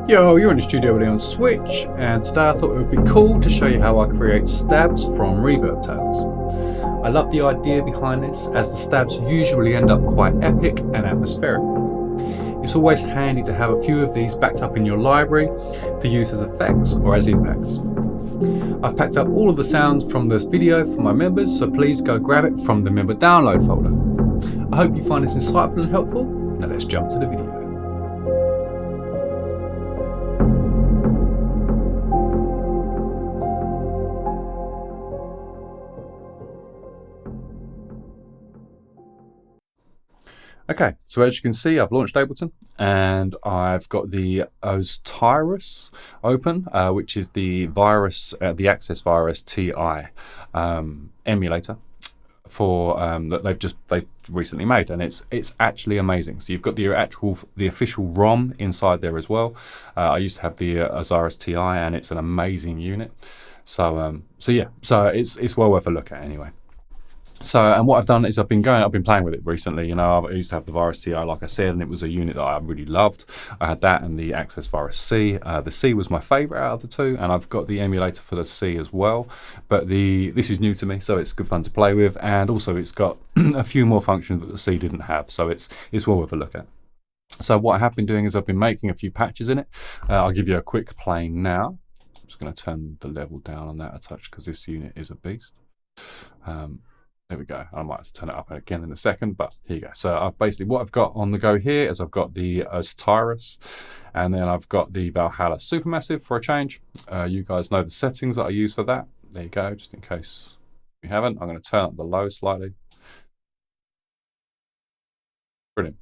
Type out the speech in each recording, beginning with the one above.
Yo, you're in the studio with me on Switch, and today I thought it would be cool to show you how I create stabs from reverb tails. I love the idea behind this, as the stabs usually end up quite epic and atmospheric. It's always handy to have a few of these backed up in your library for use as effects or as impacts. I've packed up all of the sounds from this video for my members, so please go grab it from the member download folder. I hope you find this insightful and helpful. Now let's jump to the video. Okay, so as you can see, I've launched Ableton and I've got the AshSparrow open, which is the the Access Virus TI emulator for that they've recently made, and it's actually amazing. So you've got the official ROM inside there as well. I used to have the Osiris TI, and it's an amazing unit. So yeah, so it's well worth a look at anyway. So, and what I've done is I've been playing with it recently. You know, I used to have the Virus TI, like I said, and it was a unit that I really loved. I had that and the Access Virus C. The C was my favorite out of the two, and I've got the emulator for the C as well. But this is new to me, so it's good fun to play with, and also it's got a few more functions that the C didn't have, so it's well worth a look at. So what I have been doing is I've been making a few patches in it. I'll give you a quick play now. I'm just going to turn the level down on that a touch because this unit is a beast. There we go. I might have to turn it up again in a second, but here you go. So I've basically, what I've got on the go here is I've got the AshSparrow, and then I've got the Valhalla Supermassive for a change. You guys know the settings that I use for that. There you go, just in case you haven't. I'm going to turn up the low slightly. Brilliant.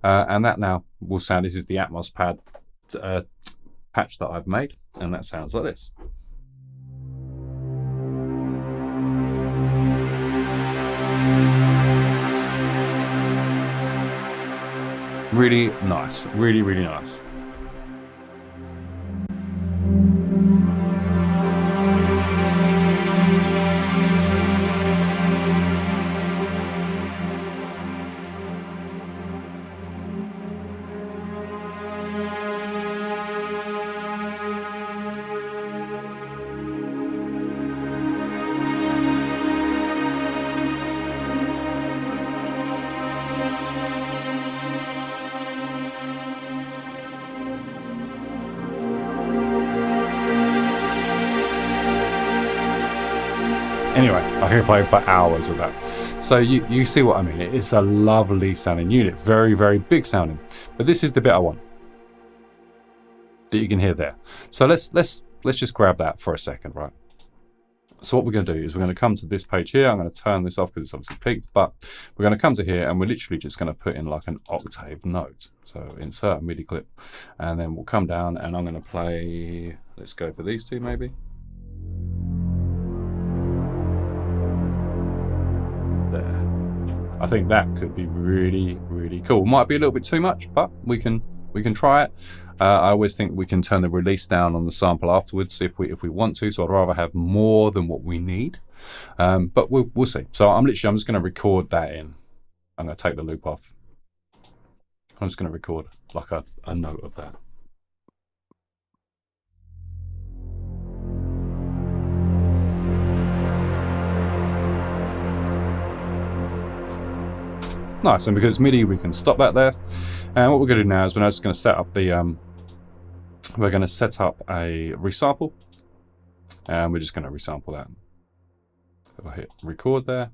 And that now will sound, this is the Atmos pad patch that I've made, and that sounds like this. Really nice, really nice. Anyway, I can play for hours with that. So you see what I mean. It's a lovely sounding unit, very big sounding. But this is the bit I want that you can hear there. So let's just grab that for a second, right? So what we're going to do is we're going to come to this page here. I'm going to turn this off because it's obviously peaked, but we're going to come to here and we're literally just going to put in like an octave note. So insert a MIDI clip, and then we'll come down and I'm going to play, let's go for these two maybe. There. I think that could be really cool. Might be a little bit too much, but we can try it. I always think we can turn the release down on the sample afterwards if we want to. So I'd rather have more than what we need, but we'll see. So I'm just going to record that in. I'm going to take the loop off. I'm just going to record like a note of that. Nice, and because it's MIDI, we can stop that there. And what we're going to do now is we're just going to set up we're going to set up a resample, and we're just going to resample that. So I'll hit record there.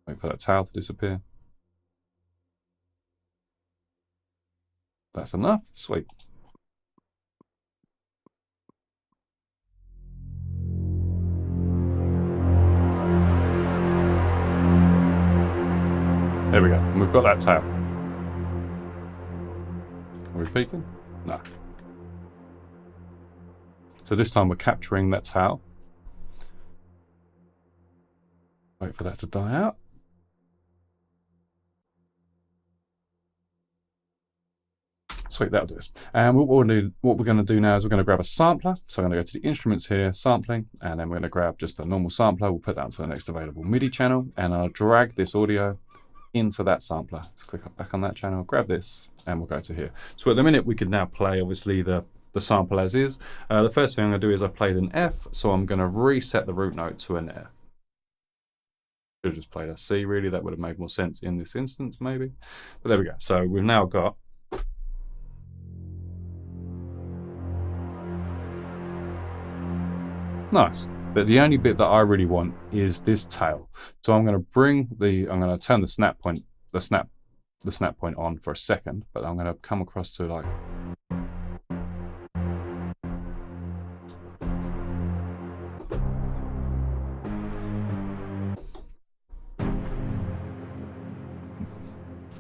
Wait for that tail to disappear. That's enough. Sweet. There we go. And we've got that tail. Are we peaking? No. So this time we're capturing that tail. Wait for that to die out. Sweet, that'll do this. And what we're going to do now is we're going to grab a sampler. So I'm going to go to the instruments here, sampling, and then we're going to grab just a normal sampler. We'll put that onto the next available MIDI channel, and I'll drag this audio into that sampler. Let's click back on that channel, grab this, and we'll go to here. So at the minute we could now play obviously the sample as is. The first thing I'm going to do is I played an F, so I'm going to reset the root note to an F. Should have just played a C really, that would have made more sense in this instance maybe. But there we go. So we've now got nice. But the only bit that I really want is this tail. So I'm going to turn the snap point on for a second, but I'm going to come across to like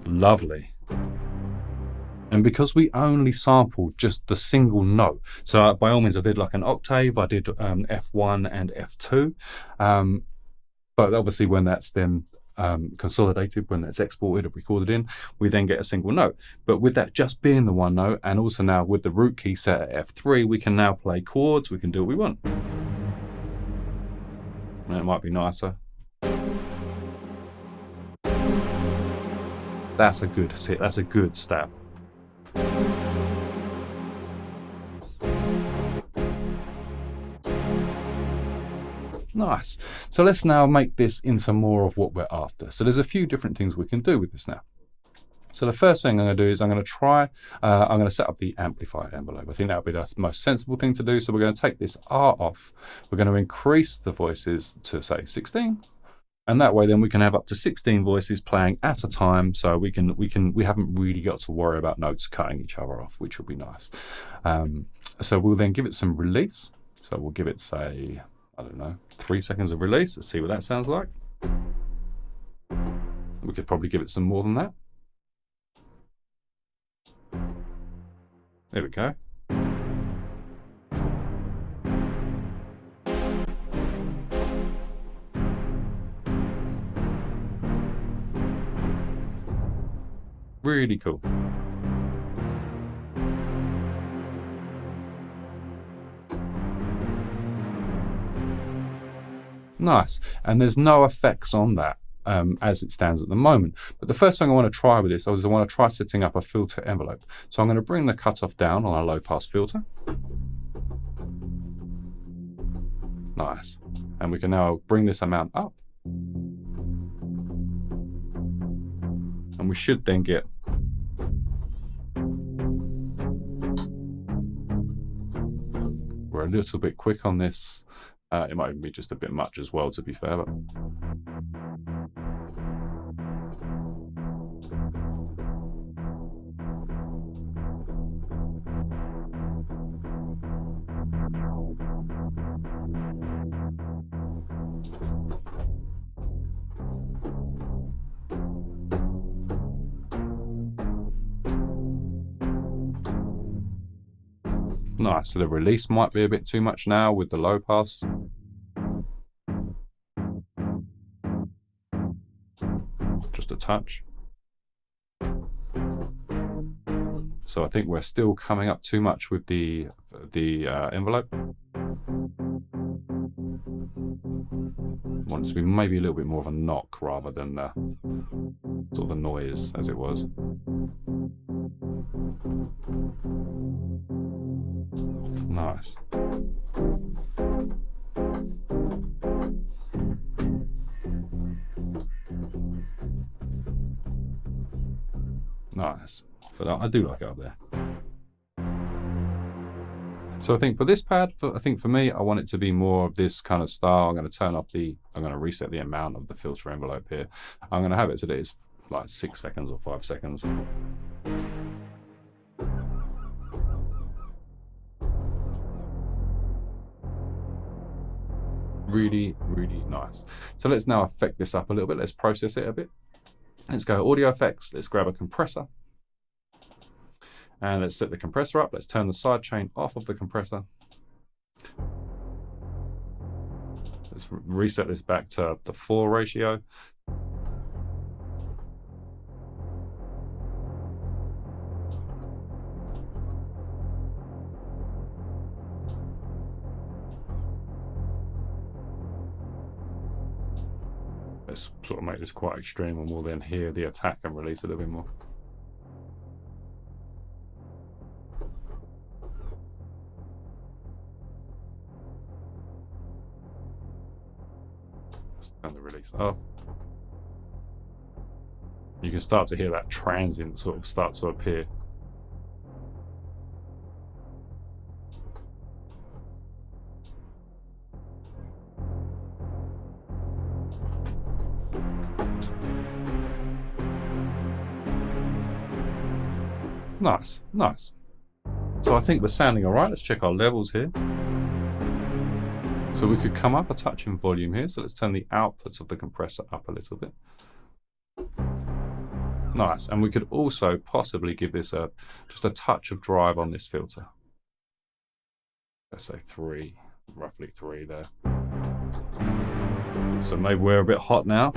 lovely. And because we only sampled just the single note, so by all means I did like an octave, I did F1 and F2, but obviously when that's then consolidated, when that's exported or recorded in, we then get a single note. But with that just being the one note, and also now with the root key set at F3, we can now play chords, we can do what we want. And it might be nicer. That's a good sit, that's a good stab. Nice. So let's now make this into more of what we're after. So there's a few different things we can do with this now. So the first thing I'm going to do is I'm going to set up the amplifier envelope. I think that would be the most sensible thing to do. So we're going to take this R off. We're going to increase the voices to say 16. And that way then we can have up to 16 voices playing at a time. So we haven't really got to worry about notes cutting each other off, which would be nice. So we'll then give it some release. So we'll give it, say, I don't know, 3 seconds of release. Let's see what that sounds like. We could probably give it some more than that. There we go. Really cool. Nice. And there's no effects on that as it stands at the moment. But the first thing I want to try with this is I want to try setting up a filter envelope. So I'm going to bring the cutoff down on a low pass filter. Nice. And we can now bring this amount up. And we should then get we're a little bit quick on this. It might even be just a bit much as well, to be fair. But nice. So the release might be a bit too much now with the low pass. Just a touch. So I think we're still coming up too much with the envelope. Want it to be maybe a little bit more of a knock rather than sort of the noise as it was. Nice. Nice. But I do like it up there. So I think for this pad, I think for me, I want it to be more of this kind of style. I'm going to I'm going to reset the amount of the filter envelope here. I'm going to have it so that it's like 6 seconds or 5 seconds. Really, really nice. So let's now affect this up a little bit. Let's process it a bit. Let's go audio effects. Let's grab a compressor. And let's set the compressor up. Let's turn the side chain off of the compressor. Let's reset this back to the 4 ratio. Let's sort of make this quite extreme, and we'll then hear the attack and release a little bit more. And the release off. You can start to hear that transient sort of start to appear. Nice, nice. So I think we're sounding all right. Let's check our levels here. So we could come up a touch in volume here. So let's turn the outputs of the compressor up a little bit. Nice. And we could also possibly give this just a touch of drive on this filter. Let's say 3, roughly 3 there. So maybe we're a bit hot now.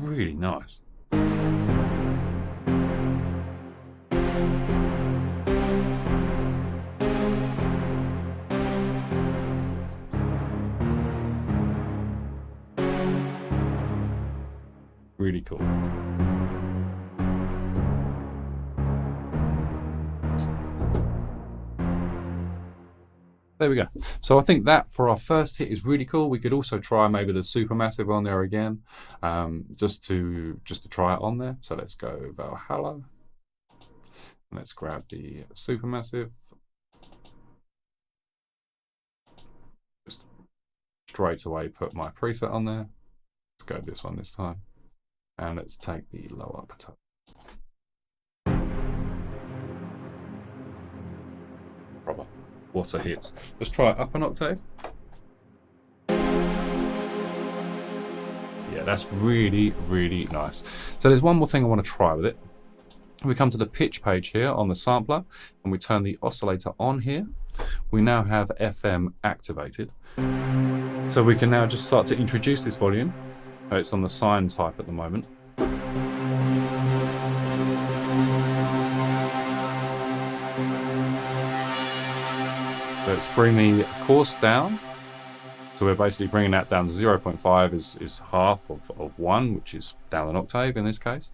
Really nice. Really cool. There we go. So I think that for our first hit is really cool. We could also try maybe the Supermassive on there again, just to try it on there. So let's go Valhalla. Let's grab the Supermassive. Just straight away put my preset on there. Let's go this one this time. And let's take the low upper tone. Proper. What a hit. Let's try it up an octave. Yeah, that's really, really nice. So there's one more thing I want to try with it. We come to the pitch page here on the sampler and we turn the oscillator on here. We now have FM activated. So we can now just start to introduce this volume. It's on the sine type at the moment. Let's bring the course down. So we're basically bringing that down to 0.5 is half of 1, which is down an octave in this case.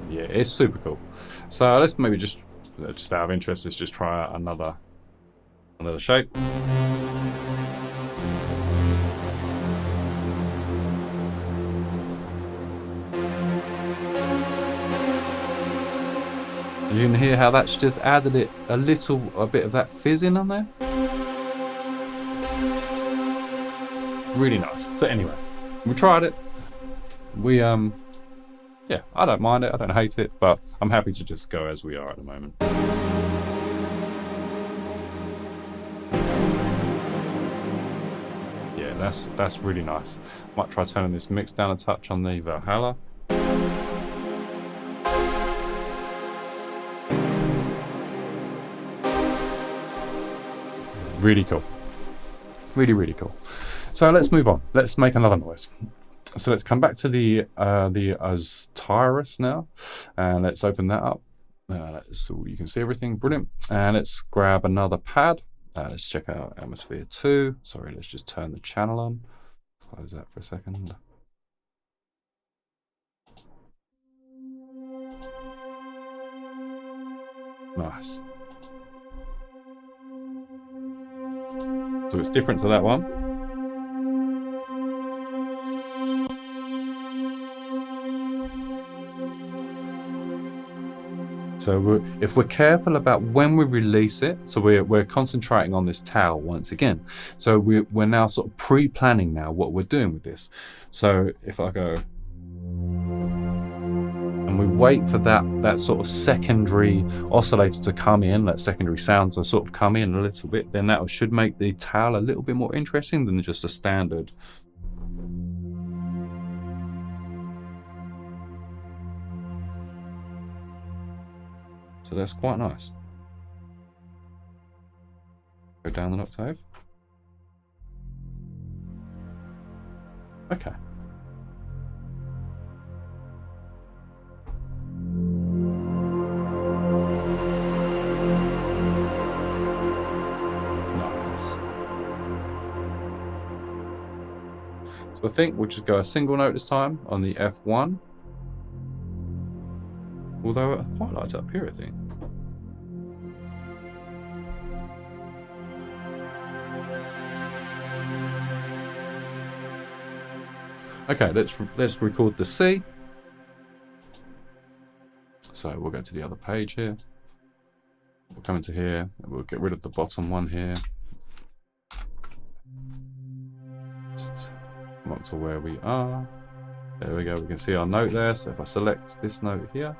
Yeah, it's super cool. So let's maybe just out of interest, let's just try out another shape. You can hear how that's just added a bit of that fizz in on there. Really nice. So anyway, we tried it. Yeah, I don't mind it, I don't hate it, but I'm happy to just go as we are at the moment. Yeah, that's really nice. Might try turning this mix down a touch on the Valhalla. Really cool. Really, really cool. So let's move on. Let's make another noise. So let's come back to the Tyrus now, and let's open that up. So you can see everything, brilliant. And let's grab another pad. Let's check out Atmosphere 2. Sorry, let's just turn the channel on. Close that for a second. Nice. So it's different to that one. So if we're careful about when we release it, so we're concentrating on this tail once again. So we're now sort of pre-planning now what we're doing with this. So if I go and we wait for that sort of secondary oscillator to come in, that secondary sound to sort of come in a little bit, then that should make the tail a little bit more interesting than just a standard. So that's quite nice. Go down an octave. Okay. Nice. So I think we'll just go a single note this time on the F1. Although I quite like it up here, I think. Okay, let's record the C. So we'll go to the other page here. We'll come into here and we'll get rid of the bottom one here. Just come up to where we are. There we go, we can see our note there. So if I select this note here,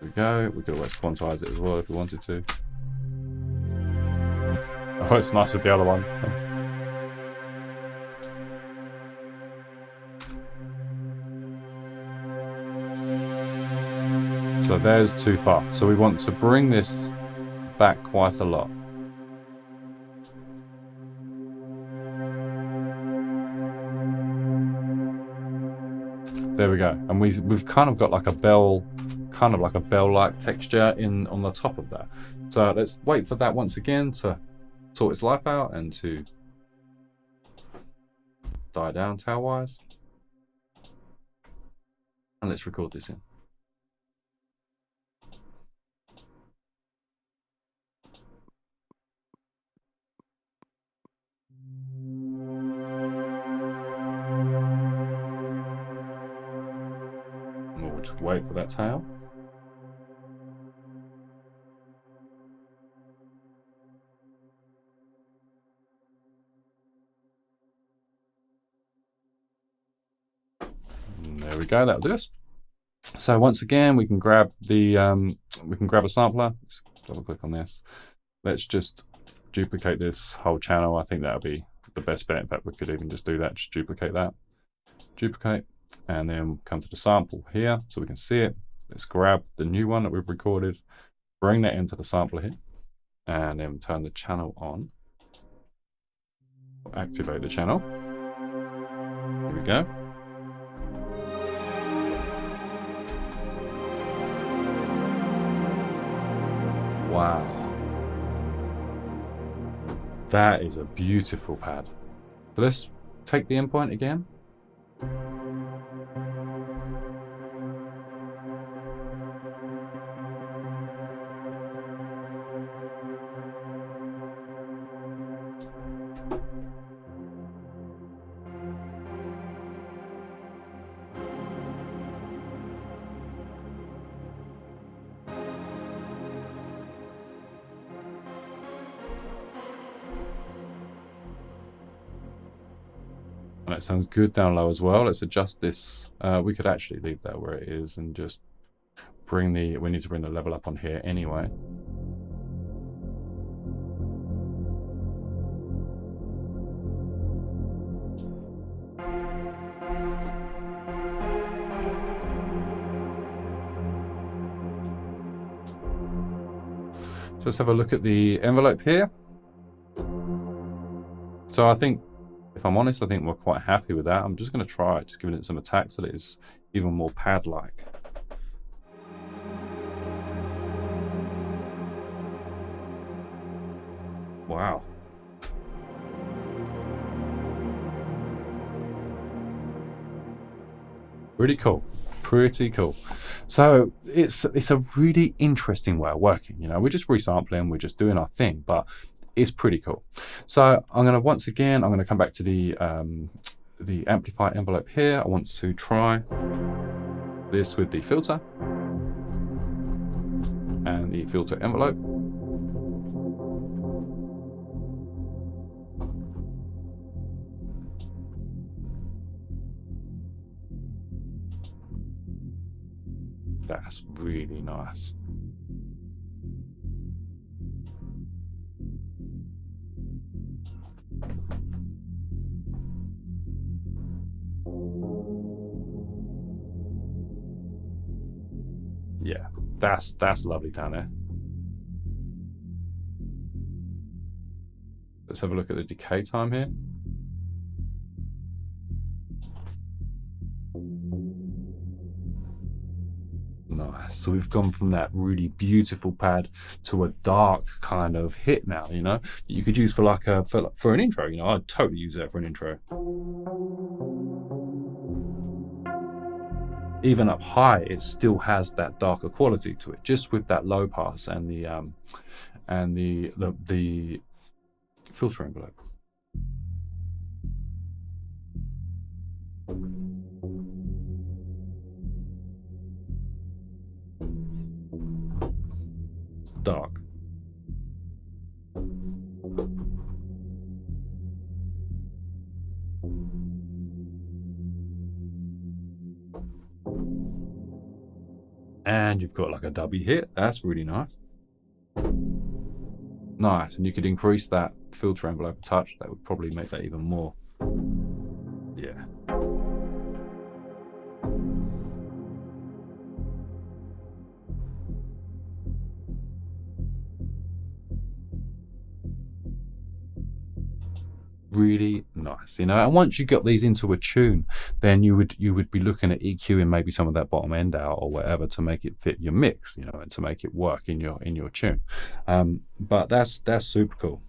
there we go. We could always quantize it as well if we wanted to. Oh, it's nice with the other one. So there's too far. So we want to bring this back quite a lot. There we go. And we've kind of got like a bell, kind of like a bell-like texture on the top of that. So let's wait for that once again to sort its life out and to die down tail-wise. And let's record this in. We'll just wait for that tail. And there we go, that'll do us. So once again, we can grab the a sampler. Let's double click on this. Let's just duplicate this whole channel. I think that'll be the best bet. In fact, we could even just do that, just duplicate that. Duplicate, and then come to the sample here so we can see it. Let's grab the new one that we've recorded, bring that into the sampler here, and then turn the channel on. Activate the channel. Here we go. Wow. That is a beautiful pad. So let's take the endpoint again. That sounds good down low as well. Let's adjust this. We could actually leave that where it is and just we need to bring the level up on here anyway. So let's have a look at the envelope here. So I think, if I'm honest, I think we're quite happy with that. I'm just going to try it, just giving it some attack so that it's even more pad-like. Wow. Pretty cool. Pretty cool. So it's a really interesting way of working. You know, we're just resampling, we're just doing our thing, but it's pretty cool. So I'm going to once again, I'm going to come back to the amplifier envelope here. I want to try this with the filter and the filter envelope. That's really nice. Yeah, that's lovely down there. Let's have a look at the decay time here. Nice. So we've gone from that really beautiful pad to a dark kind of hit now, you know, you could use for like a for an intro, you know. I'd totally use that for an intro. Even up high, it still has that darker quality to it, just with that low pass and the filter envelope. Dark. And you've got like a dubby hit. That's really nice. Nice. And you could increase that filter envelope a touch. That would probably make that even more. Yeah. Really nice, you know. And once you got these into a tune, then you would be looking at EQing maybe some of that bottom end out or whatever to make it fit your mix, you know, and to make it work in your tune. But that's super cool.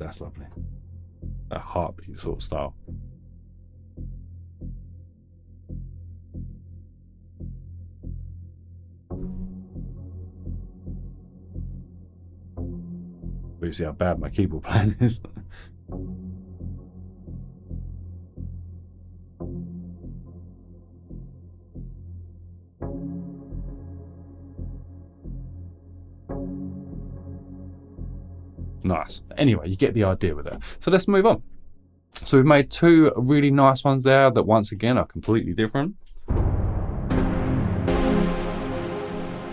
That's lovely. That heartbeat sort of style. But you see how bad my keyboard playing is. Nice. Anyway, you get the idea with that. So let's move on. So we've made two really nice ones there that once again are completely different.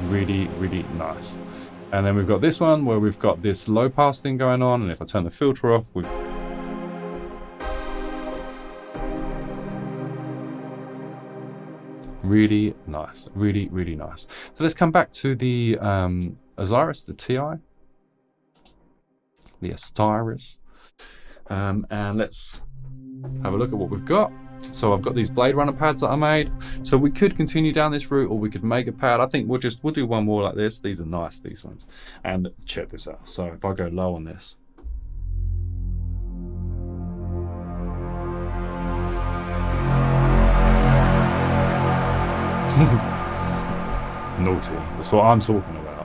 Really, really nice. And then we've got this one where we've got this low pass thing going on, and if I turn the filter off, we've really nice. Really, really nice. So let's come back to the Osiris, the TI. The AshSparrow, and let's have a look at what we've got. So I've got these Blade Runner pads that I made. So we could continue down this route, or we could make a pad. I think we'll do one more like this. These are nice, these ones. And check this out. So if I go low on this, naughty. That's what I'm talking about.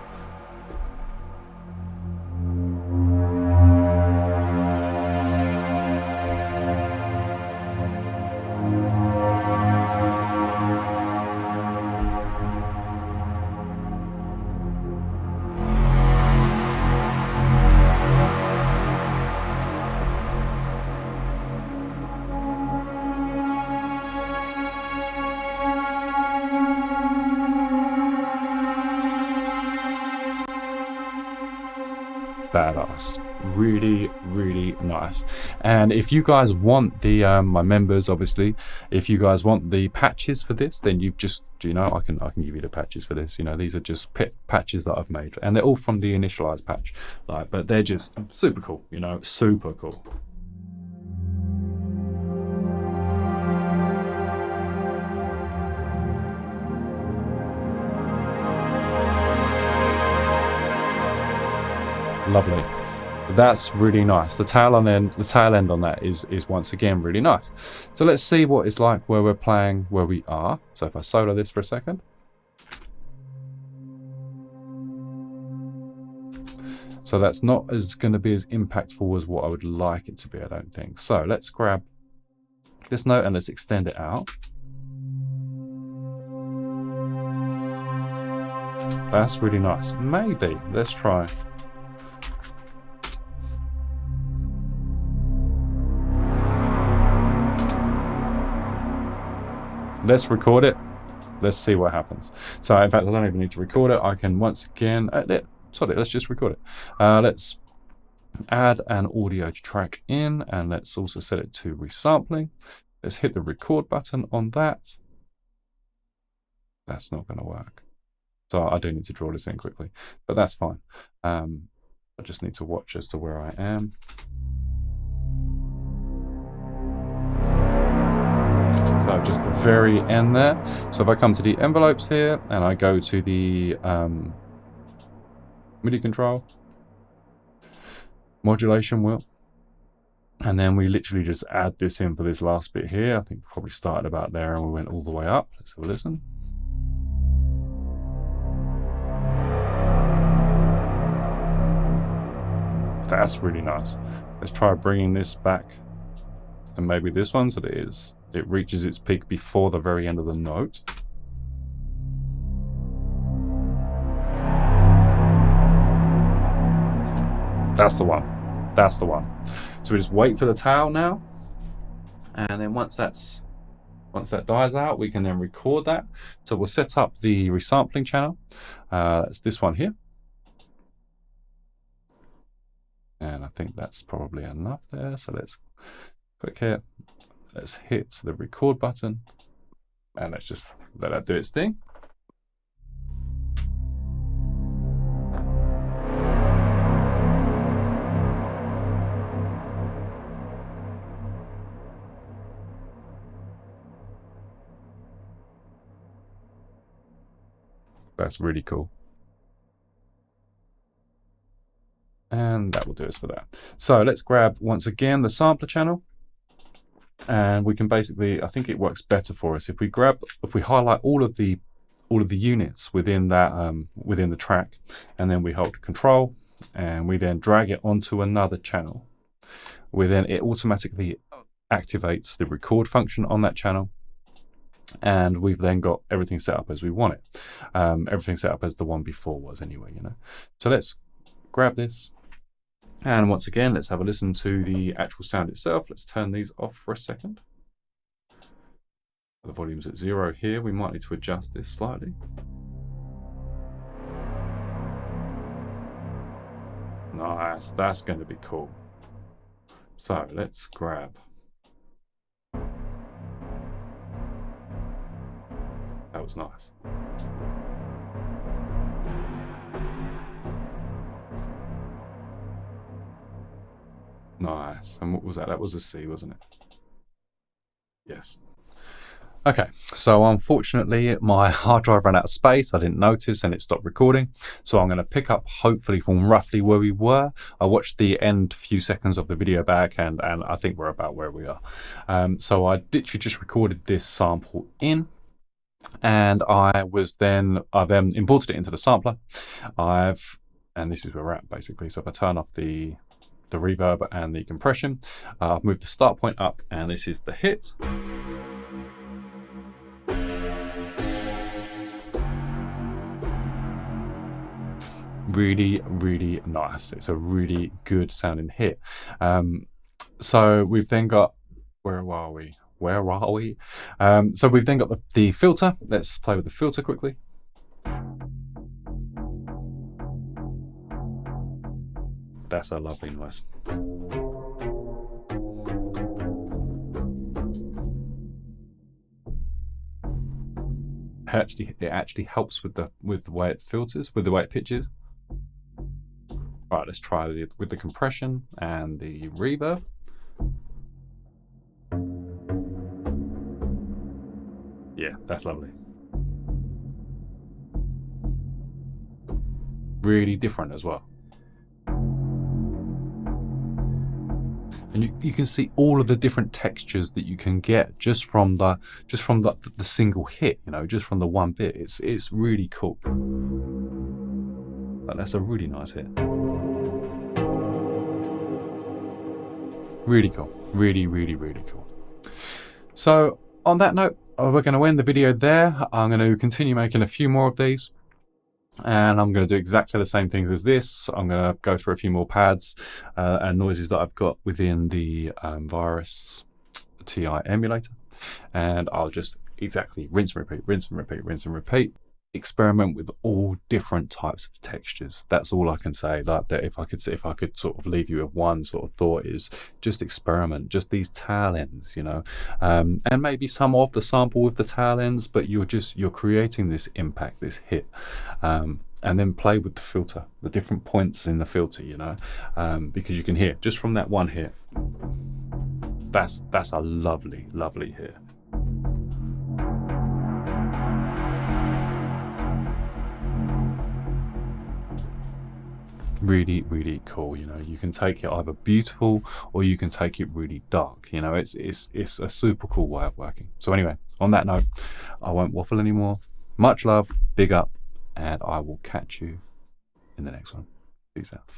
Badass. Really, really nice. And if you guys want the my members, obviously, if you guys want the patches for this, then you've just, you know, I can give you the patches for this. You know, these are just patches that I've made, and they're all from the initialized patch, like, but they're just super cool, you know, super cool. Lovely. That's really nice. The tail end on that is once again really nice. So let's see what it's like where we're playing where we are. So if I solo this for a second. So that's not going to be as impactful as what I would like it to be, I don't think. So let's grab this note and let's extend it out. That's really nice. Maybe let's try. let's record it. Let's see what happens. So in fact, I don't even need to record it. I can once again, sorry, let's just record it. Let's add an audio track in, and let's also set it to resampling. Let's hit the record button on that. That's not going to work. So I do need to draw this in quickly, but that's fine. I just need to watch as to where I am. So just the very end there. So if I come to the envelopes here and I go to the MIDI control, modulation wheel, and then we literally just add this in for this last bit here. I think we probably started about there and we went all the way up. Let's have a listen. That's really nice. Let's try bringing this back, and maybe this one, so that it reaches its peak before the very end of the note. That's the one. That's the one. So we just wait for the tail now, and then once that dies out, we can then record that. So we'll set up the resampling channel. That's this one here. And I think that's probably enough there. So let's click here. Let's hit the record button. And let's just let that do its thing. That's really cool. And that will do us for that. So let's grab once again the sampler channel, and we can basically, I think it works better for us if we highlight all of the units within that within the track, and then we hold Control and we then drag it onto another channel. It automatically activates the record function on that channel, and we've then got everything set up as we want it. Everything set up as the one before was anyway, you know. So let's grab this. And once again, let's have a listen to the actual sound itself. Let's turn these off for a second. The volume's at 0 here. We might need to adjust this slightly. Nice, that's going to be cool. So let's grab. That was nice. Nice. And what was that? That was a C, wasn't it? Yes. Okay, so unfortunately my hard drive ran out of space. I didn't notice and it stopped recording. So I'm going to pick up hopefully from roughly where we were. I watched the end few seconds of the video back, and I think we're about where we are. So I literally just recorded this sample in, and I've then imported it into the sampler. And this is where we're at basically. So if I turn off the reverb and the compression, I've moved the start point up, and this is the hit. Really, really nice. It's a really good sounding hit. So we've then got, where are we? So we've then got the filter. Let's play with the filter quickly. That's a lovely noise. It actually helps with the way it filters, with the way it pitches. Right, let's try with the compression and the reverb. Yeah, that's lovely. Really different as well. And you can see all of the different textures that you can get just from the single hit, you know, just from the one bit. It's really cool. But that's a really nice hit. Really cool. Really, really, really cool. So on that note, we're going to end the video there. I'm going to continue making a few more of these. And I'm going to do exactly the same things as this. I'm going to go through a few more pads and noises that I've got within the Virus TI emulator. And I'll just exactly, rinse and repeat, rinse and repeat, rinse and repeat. Experiment with all different types of textures. That's all I can say. Like that, if I could sort of leave you with one sort of thought, is just experiment. Just these tail ends, you know, and maybe some of the sample with the tail ends, but you're creating this impact, this hit, and then play with the filter, the different points in the filter, you know, because you can hear just from that one hit. That's a lovely, lovely hit. Really, really cool. You know, you can take it either beautiful or you can take it really dark. You know, it's a super cool way of working. So anyway, on that note, I won't waffle anymore. Much love, big up, and I will catch you in the next one. Peace out.